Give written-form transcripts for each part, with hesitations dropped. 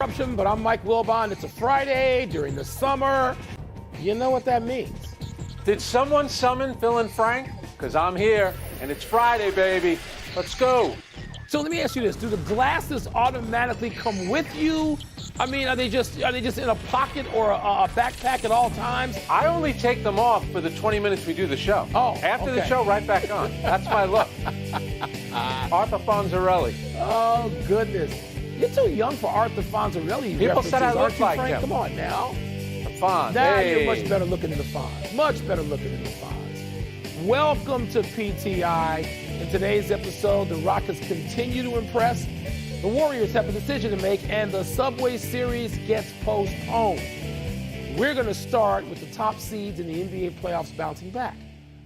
Interruption, but I'm Mike Wilbon. It's a Friday during the summer. You know what that means. Did someone summon Phil and Frank? Because I'm here, and it's Friday, baby. Let's go. So let me ask you this. Do the glasses automatically come with you? I mean, are they just in a pocket or a backpack at all times? I only take them off for the 20 minutes we do the show. Oh, After okay. the show, right back on. That's my look. Arthur Fonzarelli. Oh, goodness. You're too young for Arthur Fonzarelli. People said I look like Frank? him. Come on now. Fonz. Now Hey. you're much better looking than the Fonz. Much better looking than the Fonz. Welcome to PTI. In today's episode, the Rockets continue to impress. The Warriors have a decision to make, and the Subway Series gets postponed. We're going to start with the top seeds in the NBA playoffs bouncing back.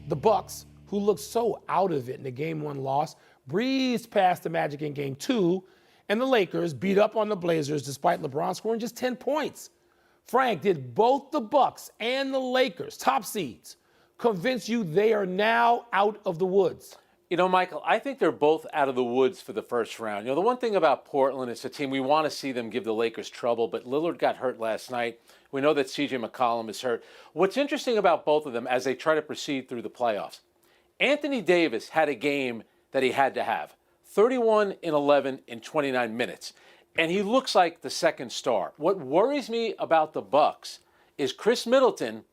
The Bucks, who looked so out of it in the Game 1 loss, breezed past the Magic in Game 2, and the Lakers beat up on the Blazers despite LeBron scoring just 10 points. Frank, did both the Bucks and the Lakers, top seeds, convince you they are now out of the woods? You know, Michael, I think they're both out of the woods for the first round. You know, the one thing about Portland, it's a team we want to see them give the Lakers trouble, but Lillard got hurt last night. We know that C.J. McCollum is hurt. What's interesting about both of them as they try to proceed through the playoffs, Anthony Davis had a game that he had to have. 31 in 11 in 29 minutes. And he looks like the second star. What worries me about the Bucks is Chris Middleton,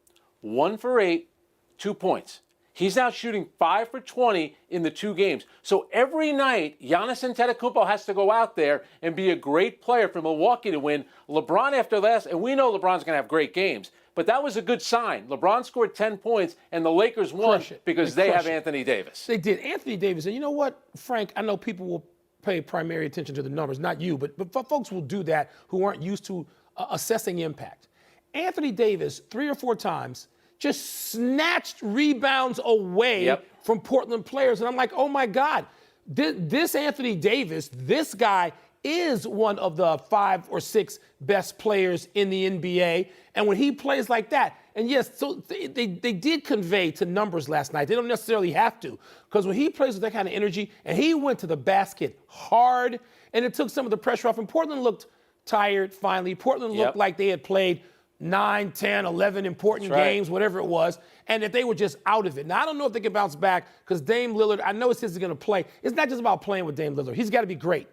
1 for 8, 2 points. He's now shooting 5 for 20 in the 2 games. So every night, Giannis Antetokounmpo has to go out there and be a great player for Milwaukee to win. LeBron after last, and we know LeBron's going to have great games, but that was a good sign. LeBron scored 10 points, and the Lakers won because they have Anthony Davis. They did. Anthony Davis. And you know what, Frank, I know people will pay primary attention to the numbers, not you, but folks will do that who aren't used to assessing impact. Anthony Davis, 3 or 4 times, just snatched rebounds away from Portland players. And I'm like, oh, my God, this Anthony Davis, this guy is one of the 5 or 6 best players in the NBA. And when he plays like that, and yes, so they did convey to numbers last night. They don't necessarily have to, because when he plays with that kind of energy, and he went to the basket hard, and it took some of the pressure off, and Portland looked tired finally. Portland looked like they had played 9, 10, 11 important games, whatever it was, and that they were just out of it. Now, I don't know if they can bounce back, because Dame Lillard, I know it's going to play. It's not just about playing with Dame Lillard. He's got to be great.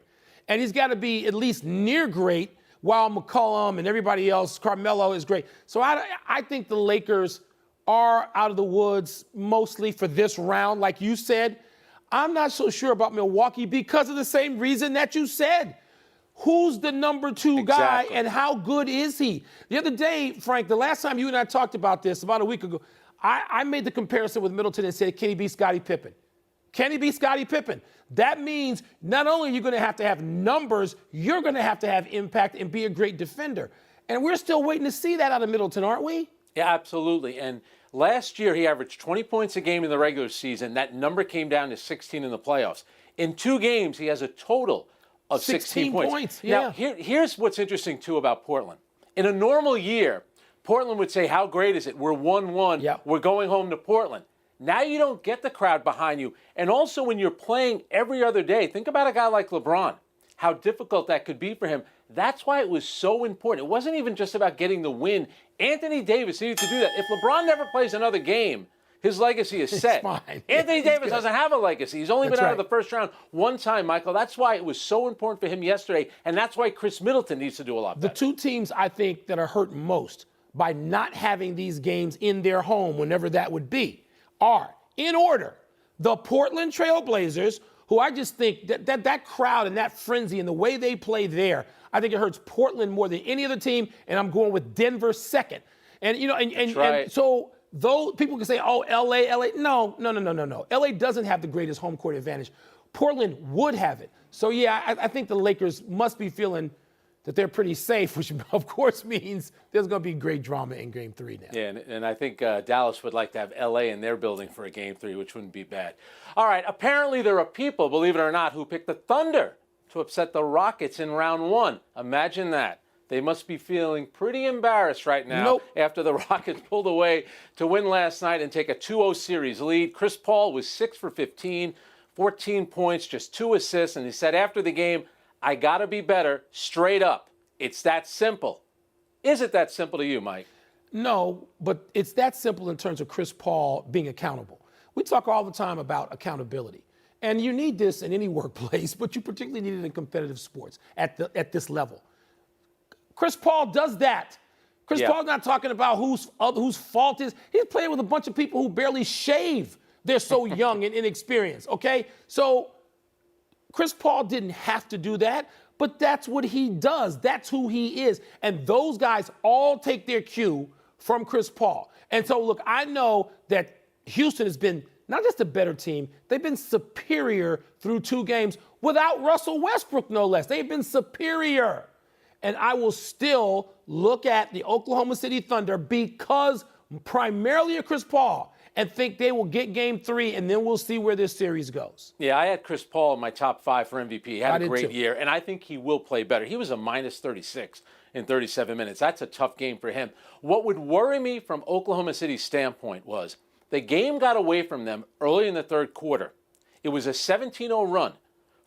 And he's got to be at least near great, while McCollum and everybody else, Carmelo, is great. So I think the Lakers are out of the woods mostly for this round, like you said. I'm not so sure about Milwaukee because of the same reason that you said. Who's the number 2 guy and how good is he? The other day, Frank, the last time you and I talked about this, about a week ago, I made the comparison with Middleton and said, can he be Scottie Pippen? Can he be Scottie Pippen? That means not only are you going to have numbers, you're going to have impact and be a great defender. And we're still waiting to see that out of Middleton, aren't we? Yeah, absolutely. And last year, he averaged 20 points a game in the regular season. That number came down to 16 in the playoffs. In 2 games, he has a total of 16 points. Yeah. Now, here's what's interesting, too, about Portland. In a normal year, Portland would say, how great is it? We're 1-1. Yeah. We're going home to Portland. Now you don't get the crowd behind you. And also when you're playing every other day, think about a guy like LeBron, how difficult that could be for him. That's why it was so important. It wasn't even just about getting the win. Anthony Davis needed to do that. If LeBron never plays another game, his legacy is set. Fine. Anthony Davis doesn't have a legacy. He's only been out of the first round 1 time, Michael. That's why it was so important for him yesterday, and that's why Chris Middleton needs to do a lot better. The 2 teams, I think, that are hurt most by not having these games in their home, whenever that would be, are, in order, the Portland Trail Blazers, who I just think that crowd and that frenzy and the way they play there, I think it hurts Portland more than any other team, and I'm going with Denver second. And, you know, and so though people can say, oh, LA, no. LA doesn't have the greatest home court advantage. Portland would have it. So, yeah, I think the Lakers must be feeling that they're pretty safe, which of course means there's going to be great drama in Game 3 now. Yeah, and I think Dallas would like to have L.A. in their building for a Game 3, which wouldn't be bad. All right, apparently there are people, believe it or not, who picked the Thunder to upset the Rockets in round 1. Imagine that. They must be feeling pretty embarrassed right now after the Rockets pulled away to win last night and take a 2-0 series lead. Chris Paul was 6 for 15, 14 points, just 2 assists, and he said after the game, I got to be better, straight up. It's that simple. Is it that simple to you, Mike? No, but it's that simple in terms of Chris Paul being accountable. We talk all the time about accountability. And you need this in any workplace, but you particularly need it in competitive sports at this level. Chris Paul does that. Chris Paul's not talking about whose fault is. He's playing with a bunch of people who barely shave. They're so young and inexperienced, okay? So Chris Paul didn't have to do that, but that's what he does. That's who he is. And those guys all take their cue from Chris Paul. And so, look, I know that Houston has been not just a better team, they've been superior through 2 games without Russell Westbrook, no less. They've been superior. And I will still look at the Oklahoma City Thunder because primarily of Chris Paul and think they will get game 3, and then we'll see where this series goes. Yeah, I had Chris Paul in my top 5 for MVP. He had a great too. year, and I think he will play better. He was a minus 36 in 37 minutes. That's a tough game for him. What would worry me from Oklahoma City's standpoint was the game got away from them early in the third quarter. It was a 17-0 run.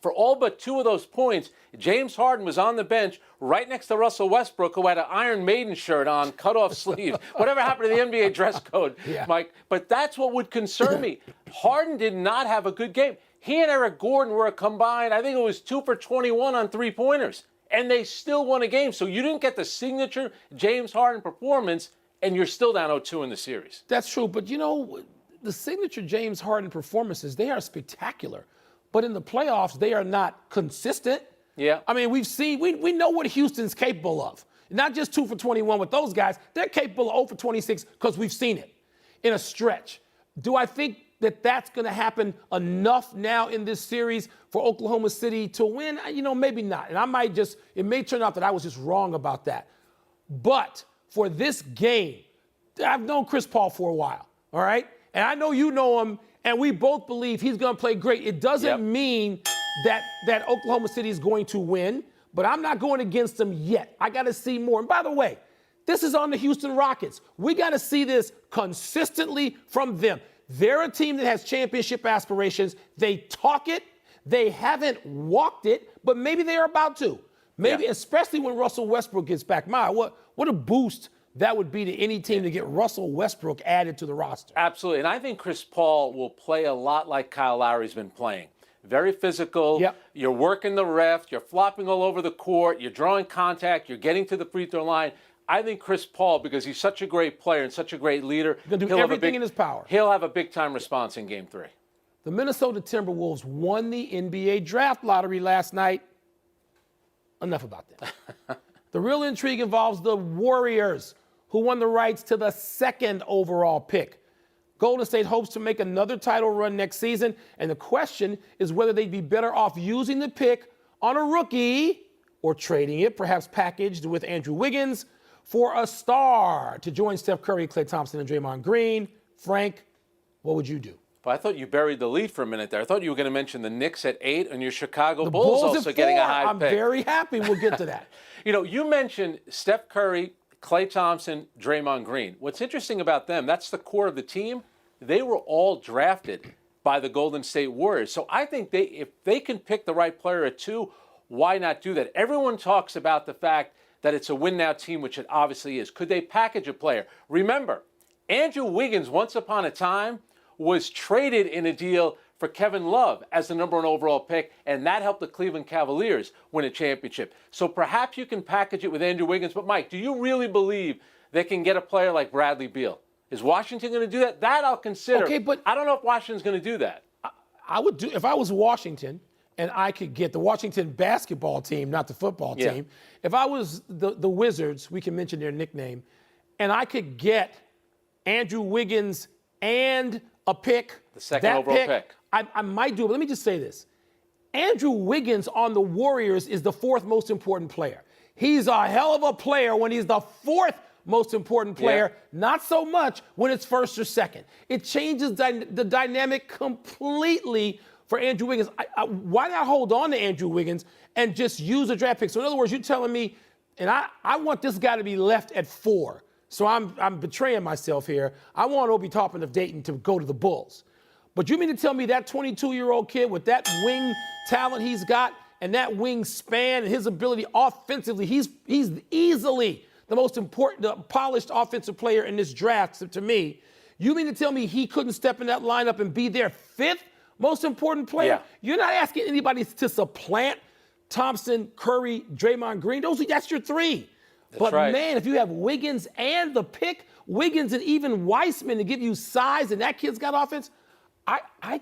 For all but 2 of those points, James Harden was on the bench right next to Russell Westbrook, who had an Iron Maiden shirt on, cut-off sleeve. Whatever happened to the NBA dress code, Mike? But that's what would concern me. Harden did not have a good game. He and Eric Gordon were a combined, I think it was 2 for 21 on 3-pointers. And they still won a game. So you didn't get the signature James Harden performance, and you're still down 0-2 in the series. That's true. But, you know, the signature James Harden performances, they are spectacular. But in the playoffs, they are not consistent. Yeah. I mean, we know what Houston's capable of. Not just 2 for 21 with those guys. They're capable of 0 for 26 because we've seen it in a stretch. Do I think that that's going to happen enough now in this series for Oklahoma City to win? You know, maybe not. And it may turn out that I was just wrong about that. But for this game, I've known Chris Paul for a while, all right? And I know you know him, and we both believe he's going to play great. It doesn't mean that Oklahoma City is going to win, but I'm not going against them yet. I got to see more. And by the way, this is on the Houston Rockets. We got to see this consistently from them. They're a team that has championship aspirations. They talk it. They haven't walked it, but maybe they're about to. Maybe, especially when Russell Westbrook gets back. What a boost that would be to any team to get Russell Westbrook added to the roster. Absolutely. And I think Chris Paul will play a lot like Kyle Lowry's been playing. Very physical. Yep. You're working the ref. You're flopping all over the court. You're drawing contact. You're getting to the free throw line. I think Chris Paul, because he's such a great player and such a great leader, he'll do everything in his power. He'll have a big-time response in Game 3. The Minnesota Timberwolves won the NBA draft lottery last night. Enough about that. The real intrigue involves the Warriors, who won the rights to the 2nd overall pick. Golden State hopes to make another title run next season, and the question is whether they'd be better off using the pick on a rookie or trading it, perhaps packaged with Andrew Wiggins, for a star to join Steph Curry, Klay Thompson, and Draymond Green. Frank, what would you do? But I thought you buried the lead for a minute there. I thought you were going to mention the Knicks at 8 and your Chicago Bulls also getting a high pick. I'm very happy. We'll get to that. You know, you mentioned Steph Curry, Klay Thompson, Draymond Green. What's interesting about them, that's the core of the team. They were all drafted by the Golden State Warriors. So I think if they can pick the right player at 2, why not do that? Everyone talks about the fact that it's a win-now team, which it obviously is. Could they package a player? Remember, Andrew Wiggins, once upon a time, was traded in a deal for Kevin Love as the number 1 overall pick, and that helped the Cleveland Cavaliers win a championship. So perhaps you can package it with Andrew Wiggins. But, Mike, do you really believe they can get a player like Bradley Beal? Is Washington going to do that? That I'll consider. Okay, but I don't know if Washington's going to do that. I would do, if I was Washington and I could get the Washington basketball team, not the football team. If I was the Wizards, we can mention their nickname, and I could get Andrew Wiggins and a pick. The 2nd overall pick. I might do it, but let me just say this. Andrew Wiggins on the Warriors is the 4th most important player. He's a hell of a player when he's the 4th most important player, not so much when it's 1st or 2nd. It changes the dynamic completely for Andrew Wiggins. Why not hold on to Andrew Wiggins and just use a draft pick? So in other words, you're telling me, and I want this guy to be left at 4. So I'm betraying myself here. I want Obi Toppin of Dayton to go to the Bulls. But you mean to tell me that 22-year-old kid with that wing talent he's got and that wingspan and his ability offensively, he's easily the most important, the polished offensive player in this draft to me. You mean to tell me he couldn't step in that lineup and be their fifth most important player? Yeah. You're not asking anybody to supplant Thompson, Curry, Draymond Green. That's your three. But right. man, if you have Wiggins and the pick, Wiggins and even Weissman to give you size, and that kid's got offense, I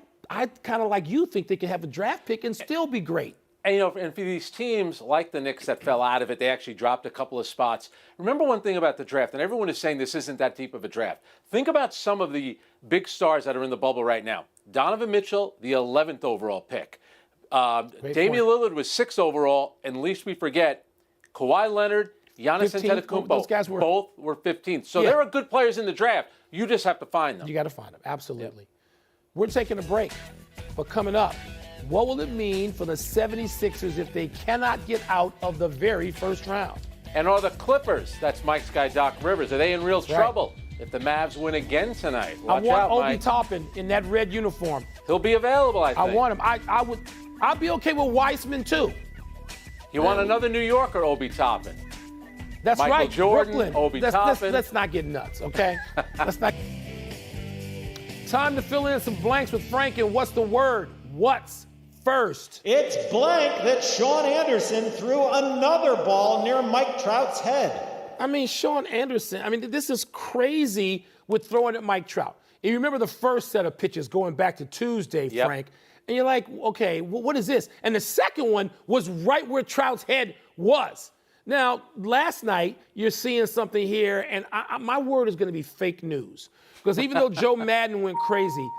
kind of like you think they could have a draft pick and still be great. And, and for these teams like the Knicks that fell out of it, they actually dropped a couple of spots. Remember one thing about the draft, and everyone is saying this isn't that deep of a draft. Think about some of the big stars that are in the bubble right now. Donovan Mitchell, the 11th overall pick. Damian Lillard was 6th overall, and least we forget, Kawhi Leonard, Giannis 15th, Antetokounmpo, those guys both were 15th. So there are good players in the draft. You just have to find them. You got to find them, absolutely. Yep. We're taking a break, but coming up, what will it mean for the 76ers if they cannot get out of the very first round? And are the Clippers, that's Mike's guy Doc Rivers, are they in real trouble if the Mavs win again tonight? Watch out, Obi Mike. Toppin in that red uniform. He'll be available, I think. I want him. I'd be okay with Weissman too. You want another New Yorker, Obi Toppin? That's Michael right. Jordan, Brooklyn. Obi Toppin. Let's not get nuts, okay? Let's not. Time to fill in some blanks with Frank, and what's the word? What's first? It's blank that Sean Anderson threw another ball near Mike Trout's head. I mean, Sean Anderson, this is crazy with throwing at Mike Trout. You remember the first set of pitches going back to Tuesday, Frank, and you're like, okay, what is this? And the second one was right where Trout's head was. Now, last night, you're seeing something here, and my word is going to be fake news. Because even though Joe Madden went crazy,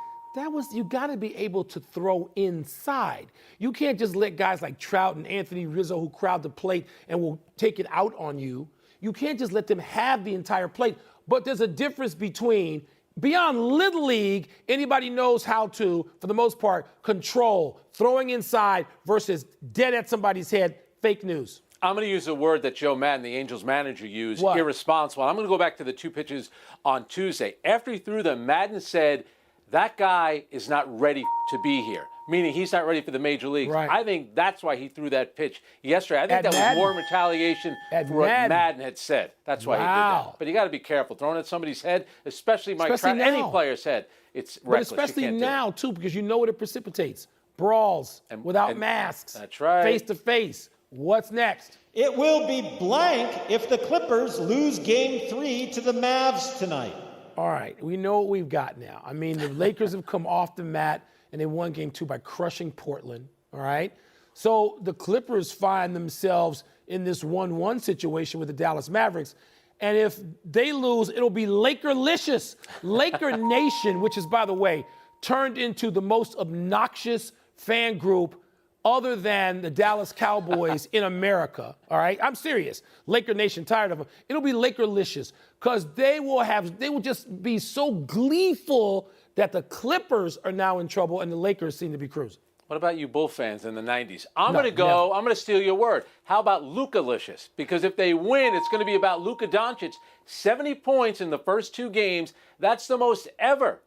you got to be able to throw inside. You can't just let guys like Trout and Anthony Rizzo who crowd the plate and will take it out on you. You can't just let them have the entire plate. But there's a difference between, beyond Little League, anybody knows how to, for the most part, control throwing inside versus dead at somebody's head. Fake news. I'm going to use a word that Joe Madden, the Angels manager, used, What? irresponsible. I'm going to go back to the two pitches on Tuesday. After he threw them, Madden said, that guy is not ready to be here, meaning he's not ready for the major leagues. Right. I think that's why he threw that pitch yesterday. I think that Madden? was more retaliation for what Madden had said. That's why he did that. But you got to be careful. Throwing at somebody's head, especially Mike Trout, any player's head, it's reckless. But especially now, too, because you know what it precipitates. Brawls without masks. That's right. Face-to-face. What's next? It will be blank if the Clippers lose Game 3 to the Mavs tonight. All right, we know what we've got now. The Lakers have come off the mat, and they won Game 2 by crushing Portland, all right? So the Clippers find themselves in this 1-1 situation with the Dallas Mavericks, and if they lose, it'll be Laker-licious. Laker Nation, which is, by the way, turned into the most obnoxious fan group other than the Dallas Cowboys in America, all right? I'm serious. Laker Nation, tired of them. It'll be Laker-licious because they will just be so gleeful that the Clippers are now in trouble and the Lakers seem to be cruising. What about you Bull fans in the 90s? I'm going to steal your word. How about Luka-licious? Because if they win, it's going to be about Luka Doncic. 70 points in the first two games. That's the most ever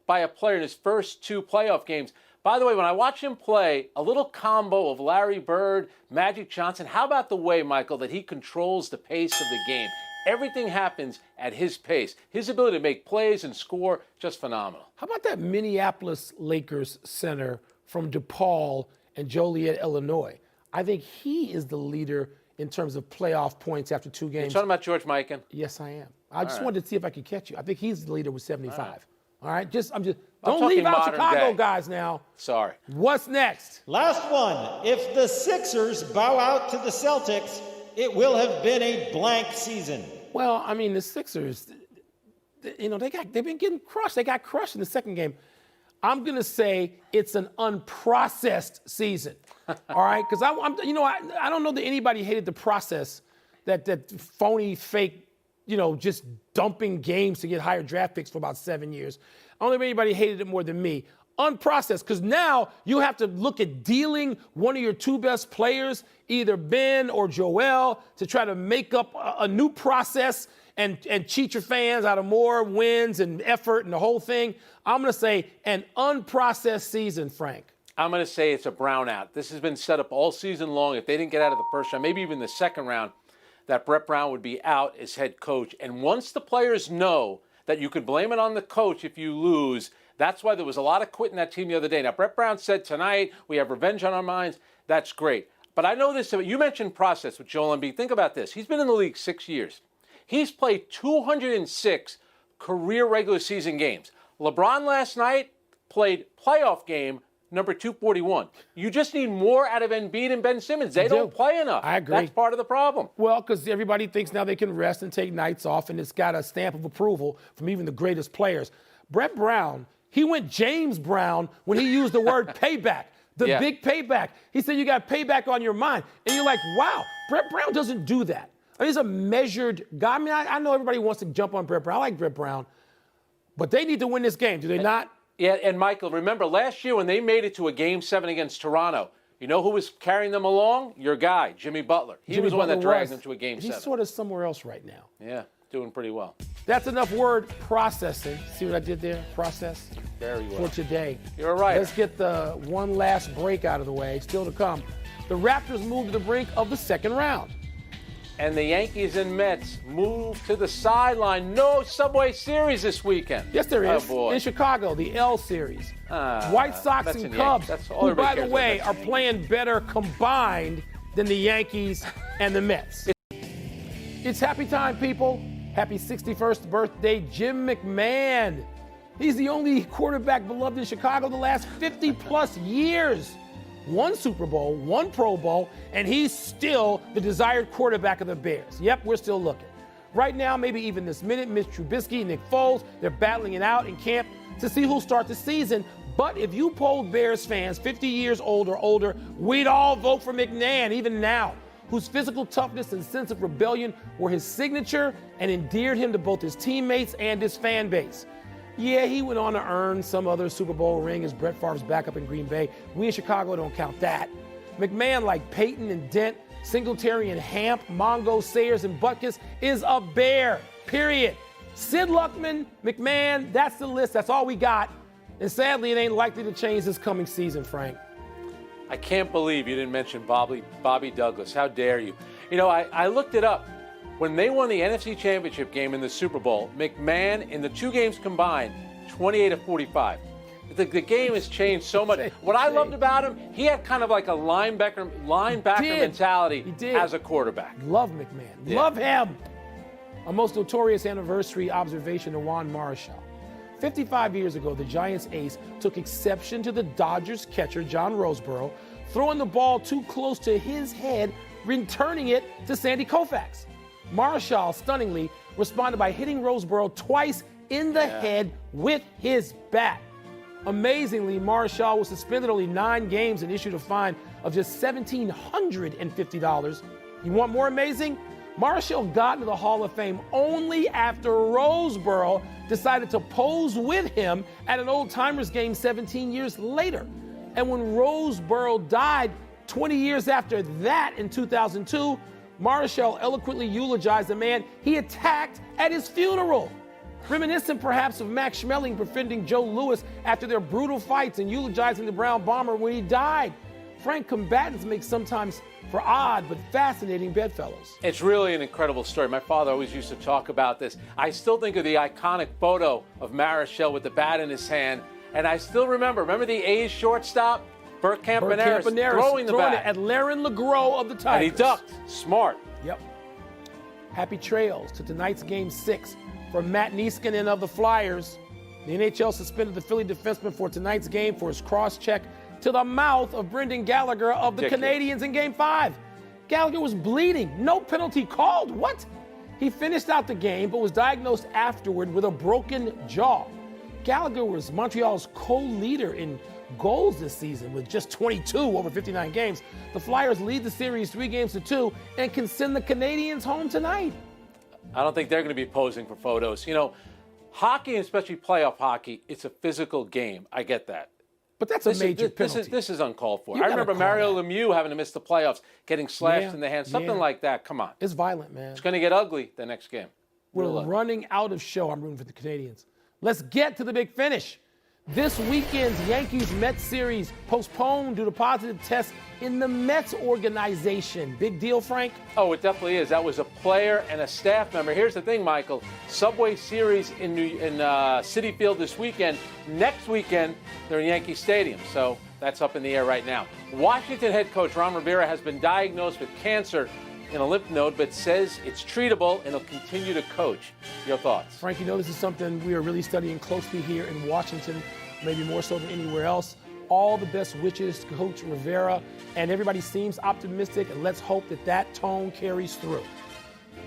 by a player in his first two playoff games. By the way, when I watch him play, a little combo of Larry Bird, Magic Johnson, how about the way, Michael, that he controls the pace of the game? Everything happens at his pace. His ability to make plays and score, just phenomenal. How about that Minneapolis Lakers center from DePaul and Joliet, Illinois? I think he is the leader in terms of playoff points after two games. You're talking about George Mikan? Yes, I am. I just wanted to see if I could catch you. I think he's the leader with 75. All right? Don't talking leave out modern Chicago day. guys now. Sorry. What's next? Last one. If the Sixers bow out to the Celtics, it will have been a blank season. Well, the Sixers, they've been getting crushed. They got crushed in the second game. I'm going to say it's an unprocessed season. All right? Because I don't know that anybody hated the process, that phony, fake, just dumping games to get higher draft picks for about 7 years. I don't think anybody hated it more than me. Unprocessed, because now you have to look at dealing one of your two best players, either Ben or Joel, to try to make up a new process and cheat your fans out of more wins and effort and the whole thing. I'm going to say an unprocessed season, Frank. I'm going to say it's a brownout. This has been set up all season long. If they didn't get out of the first round, maybe even the second round, that Brett Brown would be out as head coach. And once the players know that you could blame it on the coach if you lose, that's why there was a lot of quitting that team the other day. Now, Brett Brown said tonight, we have revenge on our minds. That's great. But I know this, you mentioned process with Joel Embiid. Think about this. He's been in the league 6 years. He's played 206 career regular season games. LeBron last night played playoff game number 241. You just need more out of Embiid and Ben Simmons. They don't play enough. I agree. That's part of the problem. Well, because everybody thinks now they can rest and take nights off, and it's got a stamp of approval from even the greatest players. Brett Brown, he went James Brown when he used the word payback, the big payback. He said you got payback on your mind. And you're like, wow, Brett Brown doesn't do that. I mean, he's a measured guy. I mean, I know everybody wants to jump on Brett Brown. I like Brett Brown. But they need to win this game, do they not? Yeah, and Michael, remember last year when they made it to a Game 7 against Toronto, you know who was carrying them along? Your guy, Jimmy Butler. He was the one that dragged them to a Game 7. He's sort of somewhere else right now. Yeah, doing pretty well. That's enough word processing. See what I did there? Process. Very well. For today. You're right. Let's get the one last break out of the way. Still to come. The Raptors move to the brink of the second round. And the Yankees and Mets move to the sideline. No Subway Series this weekend. Yes, there is. Oh, boy. In Chicago, the L Series. White Sox and Cubs, who, by the way, are playing better combined than the Yankees and the Mets. It's happy time, people. Happy 61st birthday, Jim McMahon. He's the only quarterback beloved in Chicago the last 50-plus years. One Super Bowl, one Pro Bowl, and he's still the desired quarterback of the Bears. Yep, we're still looking. Right now, maybe even this minute, Mitch Trubisky, Nick Foles, they're battling it out in camp to see who'll start the season. But if you polled Bears fans 50 years old or older, we'd all vote for McMahon, even now, whose physical toughness and sense of rebellion were his signature and endeared him to both his teammates and his fan base. Yeah, he went on to earn some other Super Bowl ring as Brett Favre's backup in Green Bay. We in Chicago don't count that. McMahon, like Peyton and Dent, Singletary and Hamp, Mongo, Sayers and Butkus, is a Bear, period. Sid Luckman, McMahon, that's the list. That's all we got. And sadly, it ain't likely to change this coming season, Frank. I can't believe you didn't mention Bobby Douglas. How dare you? You know, I looked it up. When they won the NFC Championship game in the Super Bowl, McMahon, in the two games combined, 28-45. The game has changed so much. What I loved about him, he had kind of like a linebacker mentality as a quarterback. Love McMahon. Yeah. Love him. A most notorious anniversary observation to Juan Marichal. 55 years ago, the Giants ace took exception to the Dodgers catcher, John Roseboro, throwing the ball too close to his head, returning it to Sandy Koufax. Marichal, stunningly, responded by hitting Roseboro twice in the head with his bat. Amazingly, Marichal was suspended only 9 games and issued a fine of just $1,750. You want more amazing? Marichal got into the Hall of Fame only after Roseboro decided to pose with him at an old-timers game 17 years later. And when Roseboro died 20 years after that in 2002, Marichal eloquently eulogized the man he attacked at his funeral. Reminiscent perhaps of Max Schmeling befriending Joe Louis after their brutal fights and eulogizing the Brown Bomber when he died. Frank, combatants make sometimes for odd but fascinating bedfellows. It's really an incredible story. My father always used to talk about this. I still think of the iconic photo of Marichal with the bat in his hand, and I still remember the A's shortstop? Burt Campaneris throwing the bat at Laren LeGros of the Tigers. And he ducked. Smart. Yep. Happy trails to tonight's Game 6 for Matt Niskanen of the Flyers. The NHL suspended the Philly defenseman for tonight's game for his cross-check to the mouth of Brendan Gallagher of the Canadiens in Game 5. Gallagher was bleeding. No penalty called. What? He finished out the game but was diagnosed afterward with a broken jaw. Gallagher was Montreal's co-leader in goals this season with just 22 over 59 games. The Flyers lead the series 3-2 and can send the Canadiens home tonight. I don't think they're going to be posing for photos. You know, hockey, especially playoff hockey, it's a physical game. I get that. But that's a major penalty. This is uncalled for. I remember Mario Lemieux having to miss the playoffs, getting slashed in the hand, something like that. Come on. It's violent, man. It's going to get ugly the next game. We're running out of show. I'm rooting for the Canadiens. Let's get to the big finish. This weekend's Yankees-Mets series postponed due to positive tests in the Mets organization. Big deal, Frank? Oh, it definitely is. That was a player and a staff member. Here's the thing, Michael. Subway Series in Citi Field this weekend. Next weekend, they're in Yankee Stadium. So that's up in the air right now. Washington head coach Ron Rivera has been diagnosed with cancer in a lymph node, but says it's treatable and he'll continue to coach. Your thoughts? Frank, you know this is something we are really studying closely here in Washington, maybe more so than anywhere else. All the best wishes to Coach Rivera, and everybody seems optimistic, and let's hope that that tone carries through.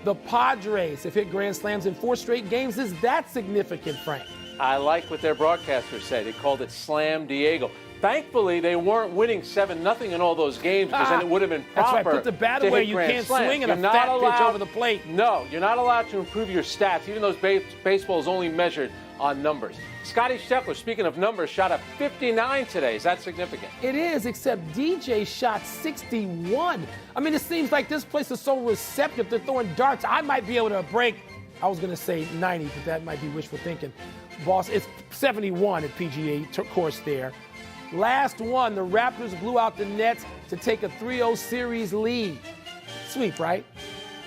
The Padres have hit grand slams in 4 straight games. Is that significant, Frank? I like what their broadcasters say. They called it Slam Diego. Thankfully, they weren't winning 7-0 in all those games, because then it would have been proper. That's right. Put the bat away. You can't swing at a fat pitch over the plate. No, you're not allowed to improve your stats, even though baseball is only measured on numbers. Scotty Scheffler, speaking of numbers, shot a 59 today. Is that significant? It is, except DJ shot 61. I mean, it seems like this place is so receptive to throwing darts. I might be able to break, I was going to say 90, but that might be wishful thinking. Boss, it's 71 at PGA course there. Last one, the Raptors blew out the Nets to take a 3-0 series lead. Sweep, right?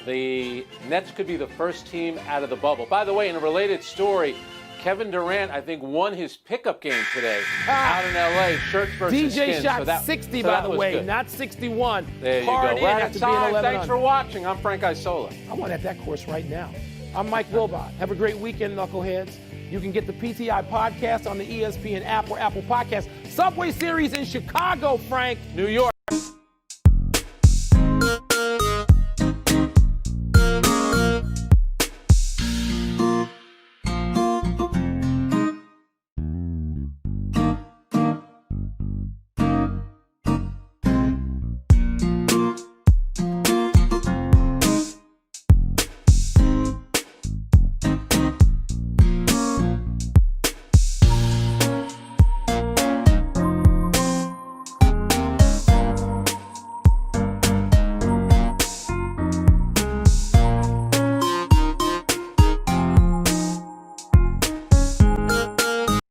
The Nets could be the first team out of the bubble. By the way, in a related story, Kevin Durant, I think, won his pickup game today out in L.A., shirts versus DJ Skins. shot 60, by the way, good. Not 61. There you Hard go. We're out after of being time. 11 Thanks for watching. I'm Frank Isola. I want at that course right now. I'm Mike Wilbon. Have a great weekend, knuckleheads. You can get the PTI podcast on the ESPN app or Apple Podcasts. Subway Series in Chicago, Frank. New York.